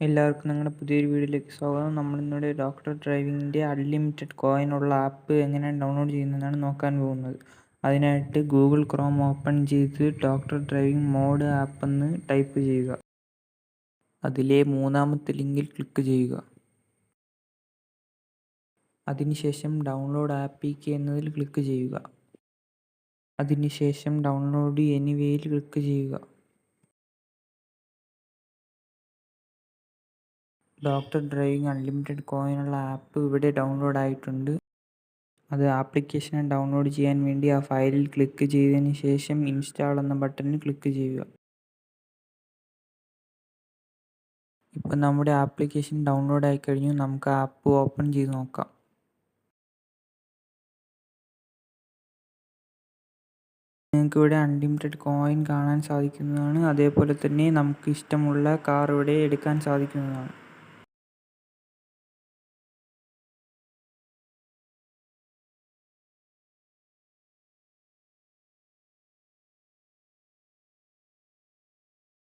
എല്ലാവർക്കും നിങ്ങളുടെ പുതിയൊരു വീഡിയോയിലേക്ക് സ്വാഗതം. നമ്മളിന്നിവിടെ ഡോക്ടർ ഡ്രൈവിങ്ങിൻ്റെ അൺലിമിറ്റഡ് കോയിനുള്ള ആപ്പ് എങ്ങനെ ഡൗൺലോഡ് ചെയ്യുന്നതാണ് നോക്കാൻ പോകുന്നത്. അതിനായിട്ട് ഗൂഗിൾ ക്രോം ഓപ്പൺ ചെയ്ത് ഡോക്ടർ ഡ്രൈവിംഗ് മോഡ് ആപ്പ് എന്ന് ടൈപ്പ് ചെയ്യുക. അതിലെ മൂന്നാമത്തെ ലിങ്കിൽ ക്ലിക്ക് ചെയ്യുക. അതിനുശേഷം ഡൗൺലോഡ് ആപ്പിക്ക് എന്നതിൽ ക്ലിക്ക് ചെയ്യുക. അതിനുശേഷം ഡൗൺലോഡ് എനിവേയിൽ ക്ലിക്ക് ചെയ്യുക. ഡോക്ടർ ഡ്രൈവിംഗ് അൺലിമിറ്റഡ് കോയിനുള്ള ആപ്പ് ഇവിടെ ഡൗൺലോഡ് ആയിട്ടുണ്ട്. അത് ആപ്ലിക്കേഷൻ ഡൗൺലോഡ് ചെയ്യാൻ വേണ്ടി ആ ഫയലിൽ ക്ലിക്ക് ചെയ്തതിന് ശേഷം ഇൻസ്റ്റാൾ എന്ന ബട്ടണിൽ ക്ലിക്ക് ചെയ്യുക. ഇപ്പോൾ നമ്മുടെ ആപ്ലിക്കേഷൻ ഡൗൺലോഡ് ആയി കഴിഞ്ഞു. നമുക്ക് ആപ്പ് ഓപ്പൺ ചെയ്ത് നോക്കാം. നിങ്ങൾക്ക് ഇവിടെ അൺലിമിറ്റഡ് കോയിൻ കാണാൻ സാധിക്കുന്നതാണ്. അതേപോലെ തന്നെ നമുക്ക് ഇഷ്ടമുള്ള കാർ ഇവിടെ എടുക്കാൻ സാധിക്കുന്നതാണ്.